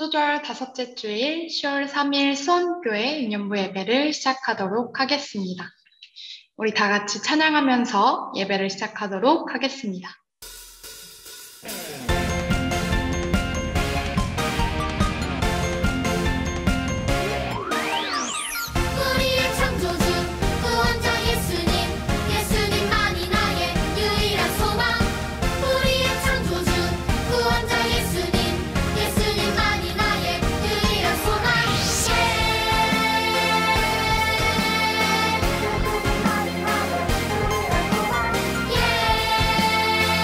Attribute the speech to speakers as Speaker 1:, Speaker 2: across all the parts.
Speaker 1: 창조절 다섯째 주일 10월 3일 수원교회 유년부 예배를 시작하도록 하겠습니다. 우리 다 같이 찬양하면서 예배를 시작하도록 하겠습니다.
Speaker 2: 예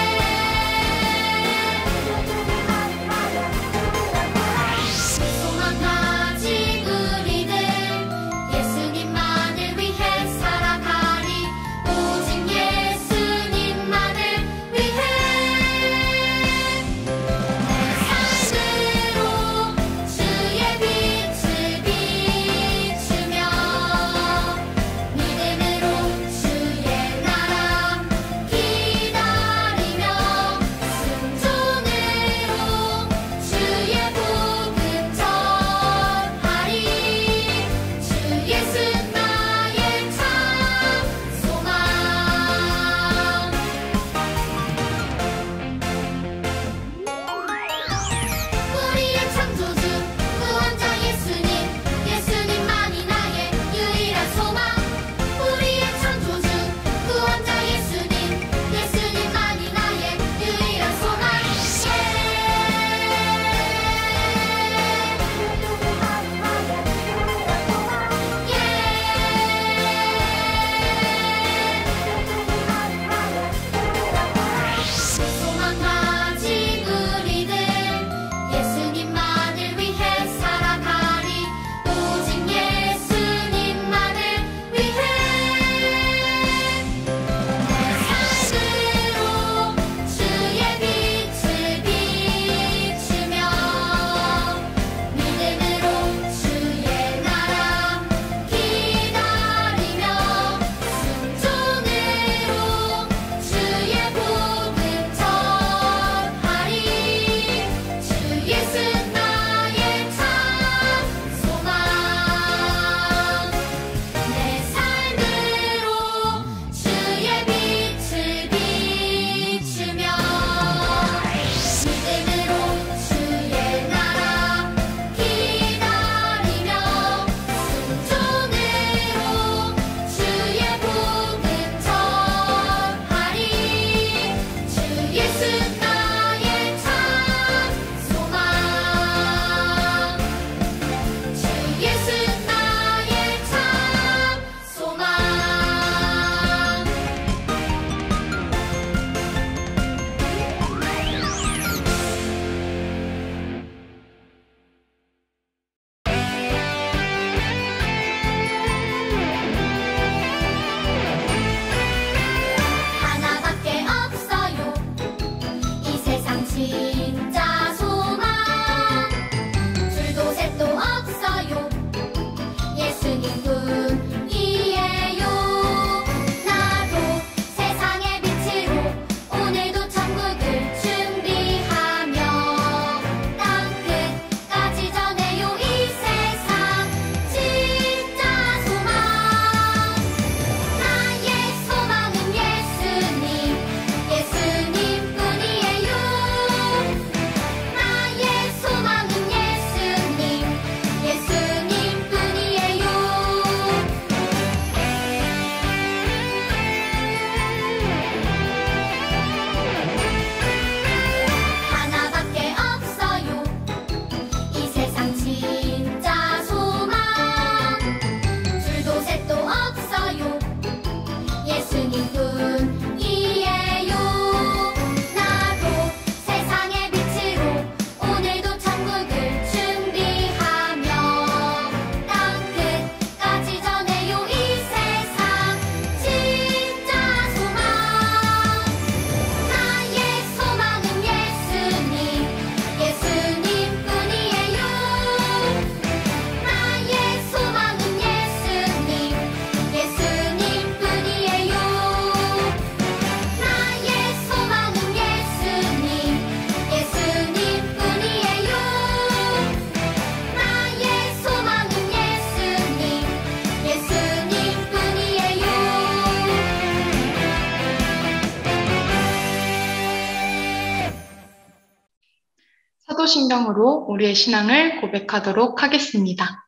Speaker 1: 사도신경으로 우리의 신앙을 고백하도록 하겠습니다.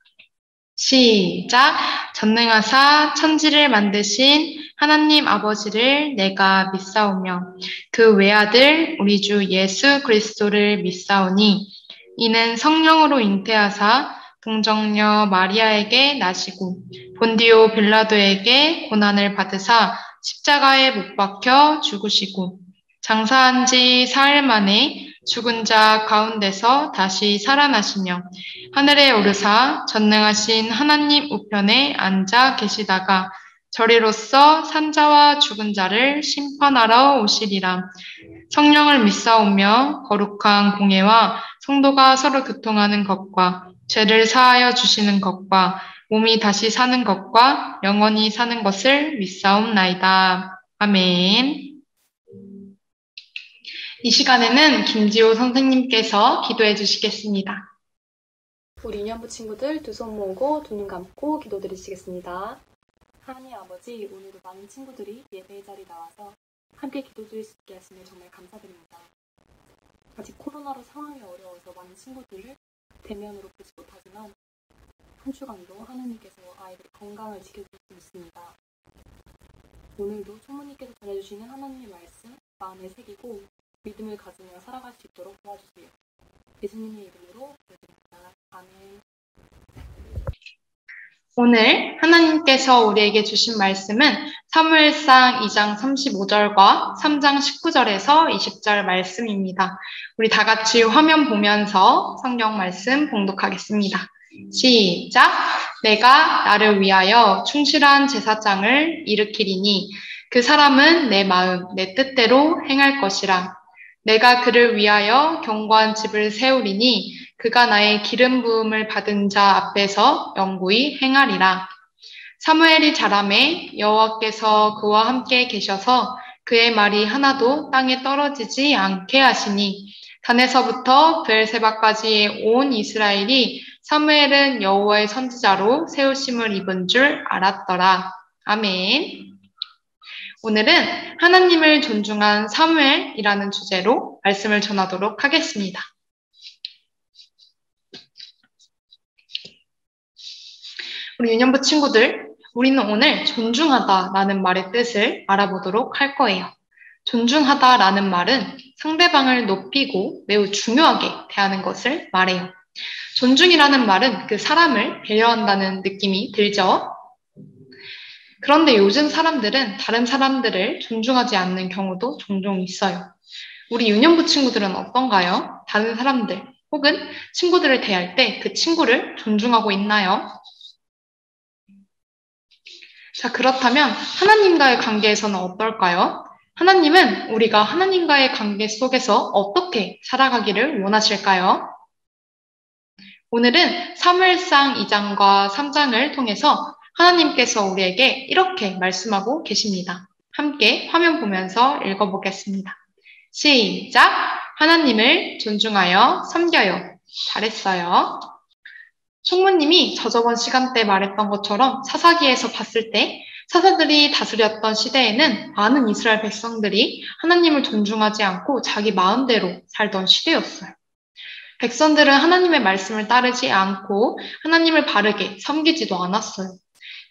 Speaker 1: 시작! 전능하사 천지를 만드신 하나님 아버지를 내가 믿사오며 그 외아들 우리 주 예수 그리스도를 믿사오니 이는 성령으로 잉태하사 동정녀 마리아에게 나시고 본디오 빌라도에게 고난을 받으사 십자가에 못 박혀 죽으시고 장사한 지 사흘 만에 죽은 자 가운데서 다시 살아나시며 하늘에 오르사 전능하신 하나님 우편에 앉아 계시다가 저리로서 산자와 죽은 자를 심판하러 오시리라. 성령을 믿사오며 거룩한 공예와 성도가 서로 교통하는 것과 죄를 사하여 주시는 것과 몸이 다시 사는 것과 영원히 사는 것을 믿사옵나이다. 아멘. 이 시간에는 김지호 선생님께서 기도해 주시겠습니다.
Speaker 2: 우리 유년부 친구들 두 손 모으고 두 눈 감고 기도드리시겠습니다. 하나님 아버지, 오늘도 많은 친구들이 예배의 자리에 나와서 함께 기도드릴 수 있게 하시며 정말 감사드립니다. 아직 코로나로 상황이 어려워서 많은 친구들을 대면으로 보지 못하지만 한 주간도 하나님께서 아이들의 건강을 지켜줄 수 있습니다. 오늘도 총무님께서 전해주시는 하나님의 말씀 마음에 새기고 믿음을 가지며 살아갈 수 있도록 도와주세요. 예수님의 이름으로 기도드립니다. 아멘.
Speaker 1: 오늘 하나님께서 우리에게 주신 말씀은 사무엘상 2장 35절과 3장 19절에서 20절 말씀입니다. 우리 다 같이 화면 보면서 성경 말씀 봉독하겠습니다. 시작! 내가 나를 위하여 충실한 제사장을 일으키리니 그 사람은 내 마음, 내 뜻대로 행할 것이라. 내가 그를 위하여 견고한 집을 세우리니 그가 나의 기름 부음을 받은 자 앞에서 영구히 행하리라. 사무엘이 자라매 여호와께서 그와 함께 계셔서 그의 말이 하나도 땅에 떨어지지 않게 하시니 단에서부터 브엘세바까지의 온 이스라엘이 사무엘은 여호와의 선지자로 세우심을 입은 줄 알았더라. 아멘. 오늘은 하나님을 존중한 사무엘이라는 주제로 말씀을 전하도록 하겠습니다. 우리 유년부 친구들, 우리는 오늘 존중하다라는 말의 뜻을 알아보도록 할 거예요. 존중하다라는 말은 상대방을 높이고 매우 중요하게 대하는 것을 말해요. 존중이라는 말은 그 사람을 배려한다는 느낌이 들죠? 그런데 요즘 사람들은 다른 사람들을 존중하지 않는 경우도 종종 있어요. 우리 유년부 친구들은 어떤가요? 다른 사람들 혹은 친구들을 대할 때 그 친구를 존중하고 있나요? 자, 그렇다면 하나님과의 관계에서는 어떨까요? 하나님은 우리가 하나님과의 관계 속에서 어떻게 살아가기를 원하실까요? 오늘은 사무엘상 2장과 3장을 통해서 하나님께서 우리에게 이렇게 말씀하고 계십니다. 함께 화면 보면서 읽어보겠습니다. 시작! 하나님을 존중하여 섬겨요. 잘했어요. 총무님이 저번 시간 때 말했던 것처럼 사사기에서 봤을 때 사사들이 다스렸던 시대에는 많은 이스라엘 백성들이 하나님을 존중하지 않고 자기 마음대로 살던 시대였어요. 백성들은 하나님의 말씀을 따르지 않고 하나님을 바르게 섬기지도 않았어요.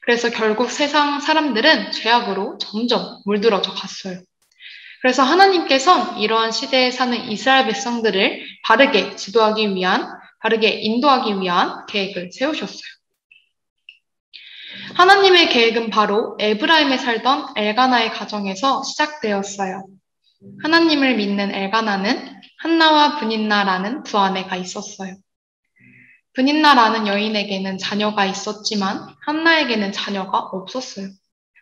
Speaker 1: 그래서 결국 세상 사람들은 죄악으로 점점 물들어져 갔어요. 그래서 하나님께서는 이러한 시대에 사는 이스라엘 백성들을 바르게 지도하기 위한, 바르게 인도하기 위한 계획을 세우셨어요. 하나님의 계획은 바로 에브라임에 살던 엘가나의 가정에서 시작되었어요. 하나님을 믿는 엘가나는 한나와 브닌나라는 두 아내가 있었어요. 브닌나라는 여인에게는 자녀가 있었지만 한나에게는 자녀가 없었어요.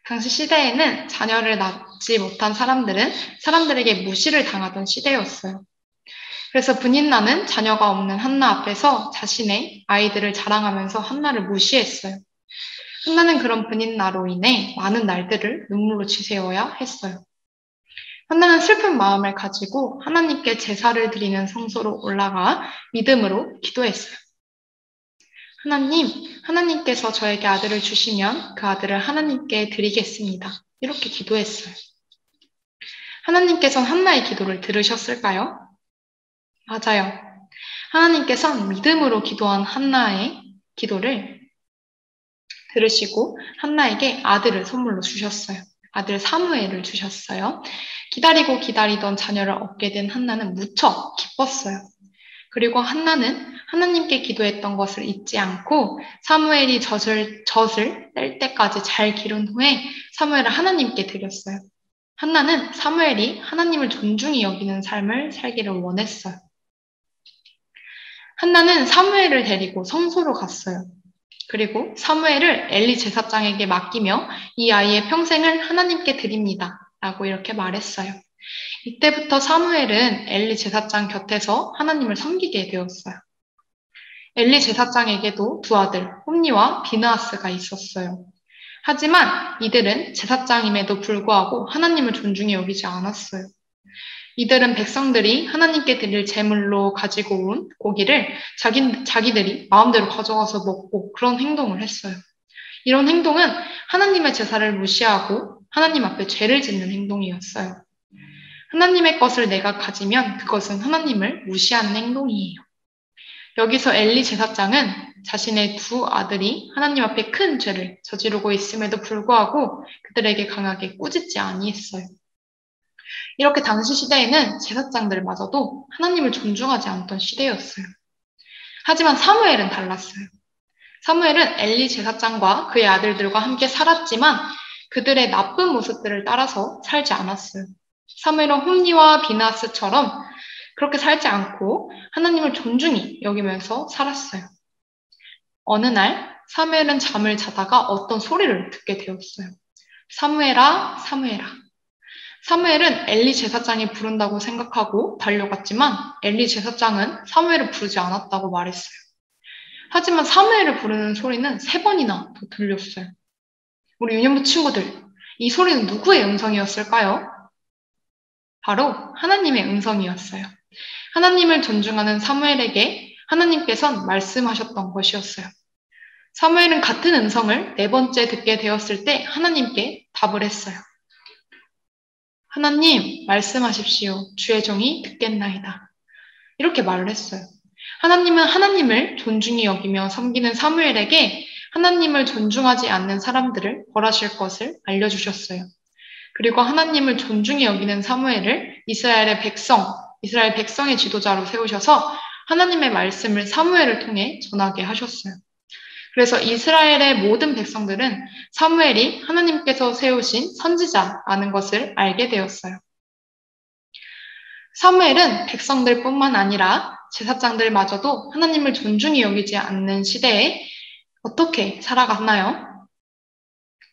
Speaker 1: 당시 시대에는 자녀를 낳지 못한 사람들은 사람들에게 무시를 당하던 시대였어요. 그래서 브닌나는 자녀가 없는 한나 앞에서 자신의 아이들을 자랑하면서 한나를 무시했어요. 한나는 그런 브닌나로 인해 많은 날들을 눈물로 지새워야 했어요. 한나는 슬픈 마음을 가지고 하나님께 제사를 드리는 성소로 올라가 믿음으로 기도했어요. 하나님께서 저에게 아들을 주시면 그 아들을 하나님께 드리겠습니다. 이렇게 기도했어요. 하나님께서는 한나의 기도를 들으셨을까요? 맞아요. 하나님께서는 믿음으로 기도한 한나의 기도를 들으시고 한나에게 아들을 선물로 주셨어요. 아들 사무엘을 주셨어요. 기다리고 기다리던 자녀를 얻게 된 한나는 무척 기뻤어요. 그리고 한나는 하나님께 기도했던 것을 잊지 않고 사무엘이 젖을 뗄 때까지 잘 기른 후에 사무엘을 하나님께 드렸어요. 한나는 사무엘이 하나님을 존중히 여기는 삶을 살기를 원했어요. 한나는 사무엘을 데리고 성소로 갔어요. 그리고 사무엘을 엘리 제사장에게 맡기며 이 아이의 평생을 하나님께 드립니다. 라고 이렇게 말했어요. 이때부터 사무엘은 엘리 제사장 곁에서 하나님을 섬기게 되었어요. 엘리 제사장에게도 두 아들, 홈니와 비느하스가 있었어요. 하지만 이들은 제사장임에도 불구하고 하나님을 존중히 여기지 않았어요. 이들은 백성들이 하나님께 드릴 제물로 가지고 온 고기를 자기들이 마음대로 가져가서 먹고 그런 행동을 했어요. 이런 행동은 하나님의 제사를 무시하고 하나님 앞에 죄를 짓는 행동이었어요. 하나님의 것을 내가 가지면 그것은 하나님을 무시하는 행동이에요. 여기서 엘리 제사장은 자신의 두 아들이 하나님 앞에 큰 죄를 저지르고 있음에도 불구하고 그들에게 강하게 꾸짖지 아니했어요. 이렇게 당시 시대에는 제사장들마저도 하나님을 존중하지 않던 시대였어요. 하지만 사무엘은 달랐어요. 사무엘은 엘리 제사장과 그의 아들들과 함께 살았지만 그들의 나쁜 모습들을 따라서 살지 않았어요. 사무엘은 홈니와 비느하스처럼 그렇게 살지 않고 하나님을 존중히 여기면서 살았어요. 어느 날 사무엘은 잠을 자다가 어떤 소리를 듣게 되었어요. 사무엘아, 사무엘아. 사무엘은 엘리 제사장이 부른다고 생각하고 달려갔지만 엘리 제사장은 사무엘을 부르지 않았다고 말했어요. 하지만 사무엘을 부르는 소리는 3번이나 더 들렸어요. 우리 유년부 친구들, 이 소리는 누구의 음성이었을까요? 바로 하나님의 음성이었어요. 하나님을 존중하는 사무엘에게 하나님께서는 말씀하셨던 것이었어요. 사무엘은 같은 음성을 4번째 듣게 되었을 때 하나님께 답을 했어요. 하나님, 말씀하십시오. 주의 종이 듣겠나이다. 이렇게 말을 했어요. 하나님은 하나님을 존중히 여기며 섬기는 사무엘에게 하나님을 존중하지 않는 사람들을 벌하실 것을 알려주셨어요. 그리고 하나님을 존중히 여기는 사무엘을 이스라엘 백성의 지도자로 세우셔서 하나님의 말씀을 사무엘을 통해 전하게 하셨어요. 그래서 이스라엘의 모든 백성들은 사무엘이 하나님께서 세우신 선지자라는 것을 알게 되었어요. 사무엘은 백성들뿐만 아니라 제사장들마저도 하나님을 존중히 여기지 않는 시대에 어떻게 살아갔나요?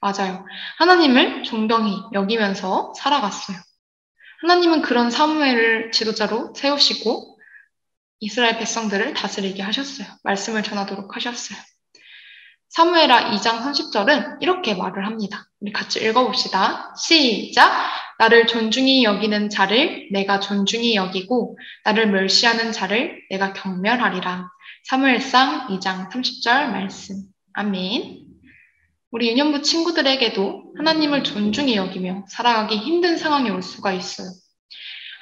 Speaker 1: 맞아요. 하나님을 존경히 여기면서 살아갔어요. 하나님은 그런 사무엘을 지도자로 세우시고 이스라엘 백성들을 다스리게 하셨어요. 말씀을 전하도록 하셨어요. 사무엘하 2장 30절은 이렇게 말을 합니다. 우리 같이 읽어봅시다. 시작! 나를 존중히 여기는 자를 내가 존중히 여기고 나를 멸시하는 자를 내가 경멸하리라. 사무엘상 2장 30절 말씀. 아멘. 우리 유년부 친구들에게도 하나님을 존중히 여기며 살아가기 힘든 상황이 올 수가 있어요.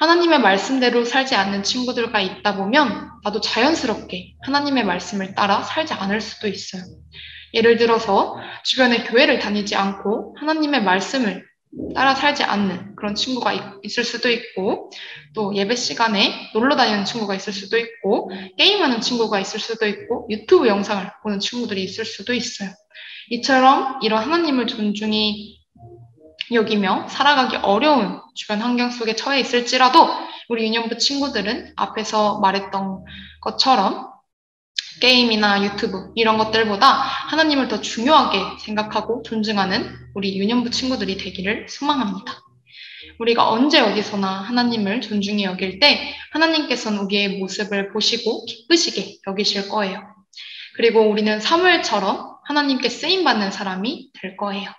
Speaker 1: 하나님의 말씀대로 살지 않는 친구들과 있다 보면 나도 자연스럽게 하나님의 말씀을 따라 살지 않을 수도 있어요. 예를 들어서 주변에 교회를 다니지 않고 하나님의 말씀을 따라 살지 않는 그런 친구가 있을 수도 있고 또 예배 시간에 놀러 다니는 친구가 있을 수도 있고 게임하는 친구가 있을 수도 있고 유튜브 영상을 보는 친구들이 있을 수도 있어요. 이처럼 이런 하나님을 존중히 여기며 살아가기 어려운 주변 환경 속에 처해 있을지라도 우리 유년부 친구들은 앞에서 말했던 것처럼 게임이나 유튜브 이런 것들보다 하나님을 더 중요하게 생각하고 존중하는 우리 유년부 친구들이 되기를 소망합니다. 우리가 언제 어디서나 하나님을 존중히 여길 때 하나님께서는 우리의 모습을 보시고 기쁘시게 여기실 거예요. 그리고 우리는 사무엘처럼 하나님께 쓰임받는 사람이 될 거예요.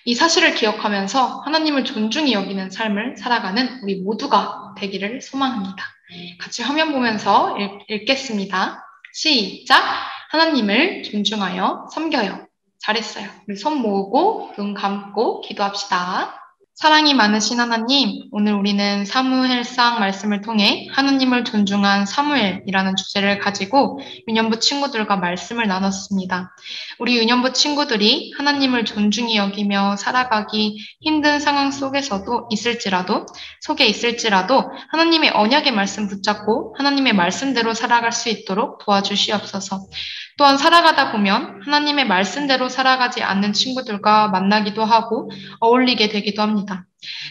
Speaker 1: 이 사실을 기억하면서 하나님을 존중히 여기는 삶을 살아가는 우리 모두가 되기를 소망합니다. 같이 화면 보면서 읽겠습니다. 시작! 하나님을 존중하여 섬겨요. 잘했어요. 우리 손 모으고 눈 감고 기도합시다. 사랑이 많으신 하나님, 오늘 우리는 사무엘상 말씀을 통해 하나님을 존중한 사무엘이라는 주제를 가지고 유년부 친구들과 말씀을 나눴습니다. 우리 유년부 친구들이 하나님을 존중히 여기며 살아가기 힘든 상황 속에 있을지라도 하나님의 언약의 말씀 붙잡고 하나님의 말씀대로 살아갈 수 있도록 도와주시옵소서. 또한 살아가다 보면 하나님의 말씀대로 살아가지 않는 친구들과 만나기도 하고 어울리게 되기도 합니다.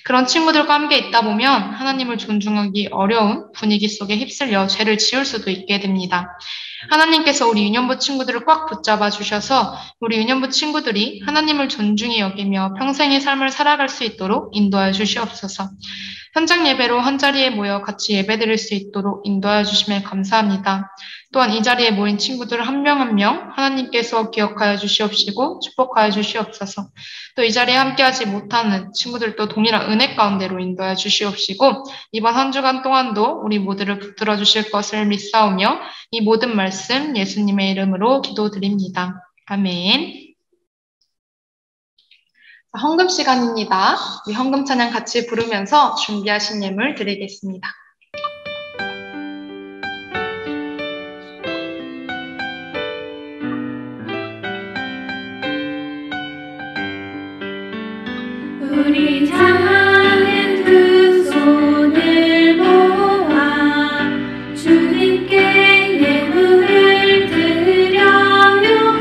Speaker 1: 그런 친구들과 함께 있다 보면 하나님을 존중하기 어려운 분위기 속에 휩쓸려 죄를 지을 수도 있게 됩니다. 하나님께서 우리 유년부 친구들을 꽉 붙잡아 주셔서 우리 유년부 친구들이 하나님을 존중히 여기며 평생의 삶을 살아갈 수 있도록 인도하여 주시옵소서. 현장 예배로 한자리에 모여 같이 예배드릴 수 있도록 인도하여 주시면 감사합니다. 또한 이 자리에 모인 친구들 한 명 한 명 하나님께서 기억하여 주시옵시고 축복하여 주시옵소서. 또 이 자리에 함께하지 못하는 친구들도 동일한 은혜 가운데로 인도하여 주시옵시고 이번 한 주간 동안도 우리 모두를 붙들어 주실 것을 믿사오며 이 모든 말씀 예수님의 이름으로 기도드립니다. 아멘. 헌금 시간입니다. 우리 헌금 찬양 같이 부르면서 준비하신 예물 드리겠습니다.
Speaker 3: 우리 작은 두 손을 모아 주님께 예물을 드려요.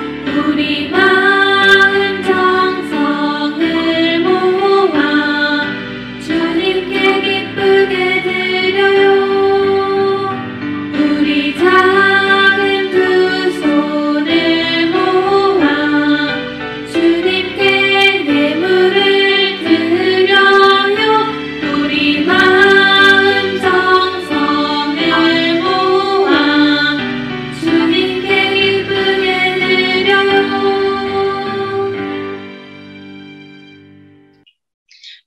Speaker 3: 우리 마음 정성을 모아 주님께 기쁘게 드려요. 우리 작은 두 손을 모아 주님께 예물을 우리 마음 정성을 모아 주님께 기쁘게 드려요.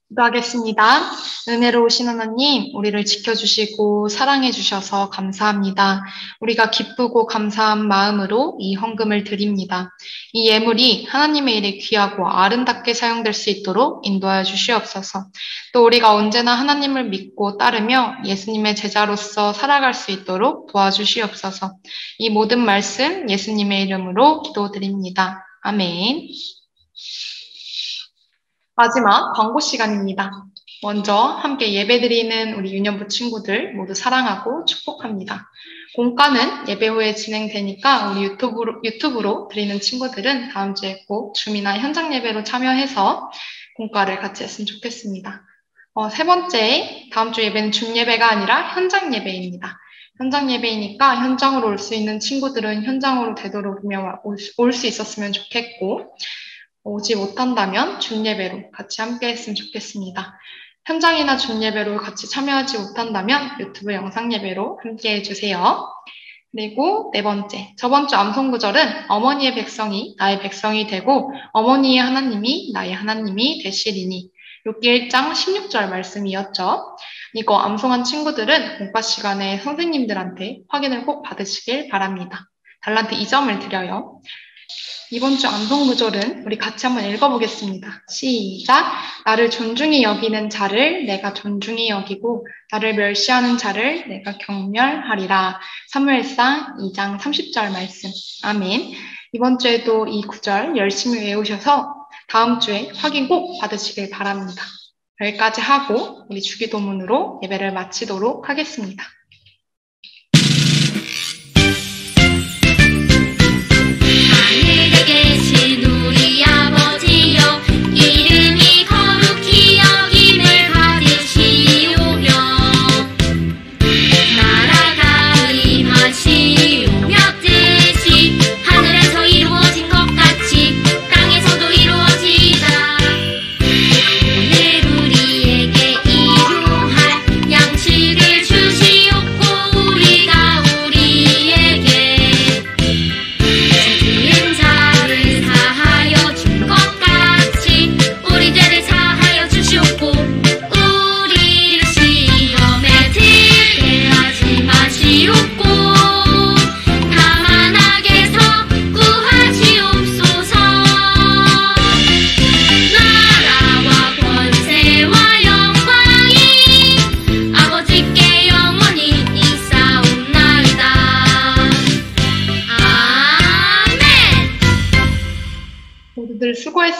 Speaker 1: 기도하겠습니다. 은혜로우신 하나님, 우리를 지켜주시고 사랑해주셔서 감사합니다. 우리가 기쁘고 감사한 마음으로 이 헌금을 드립니다. 이 예물이 하나님의 일에 귀하고 아름답게 사용될 수 있도록 인도하여 주시옵소서. 또 우리가 언제나 하나님을 믿고 따르며 예수님의 제자로서 살아갈 수 있도록 도와주시옵소서. 이 모든 말씀 예수님의 이름으로 기도드립니다. 아멘. 마지막 광고 시간입니다. 먼저 함께 예배드리는 우리 유년부 친구들 모두 사랑하고 축복합니다. 공과는 예배 후에 진행되니까 우리 유튜브로 드리는 친구들은 다음 주에 꼭 줌이나 현장 예배로 참여해서 공과를 같이 했으면 좋겠습니다. 세 번째, 다음 주 예배는 줌 예배가 아니라 현장 예배입니다. 현장 예배이니까 현장으로 올 수 있는 친구들은 현장으로 되도록이면 올 수 있었으면 좋겠고, 오지 못한다면 줌 예배로 같이 함께 했으면 좋겠습니다. 현장이나 줌 예배로 같이 참여하지 못한다면 유튜브 영상 예배로 함께 해주세요. 그리고 네 번째, 저번 주 암송구절은 어머니의 백성이 나의 백성이 되고 어머니의 하나님이 나의 하나님이 되시리니. 욥기 1장 16절 말씀이었죠. 이거 암송한 친구들은 공과 시간에 선생님들한테 확인을 꼭 받으시길 바랍니다. 달란트 2점을 드려요. 이번 주 암송구절은 우리 같이 한번 읽어보겠습니다. 시작! 나를 존중히 여기는 자를 내가 존중히 여기고 나를 멸시하는 자를 내가 경멸하리라. 사무엘상 2장 30절 말씀. 아멘. 이번 주에도 이 구절 열심히 외우셔서 다음 주에 확인 꼭 받으시길 바랍니다. 여기까지 하고 우리 주기도문으로 예배를 마치도록 하겠습니다.
Speaker 3: 오늘 우리에게 일용할 양식을 주시오.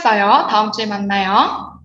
Speaker 1: 수고했어요. 다음 주에 만나요.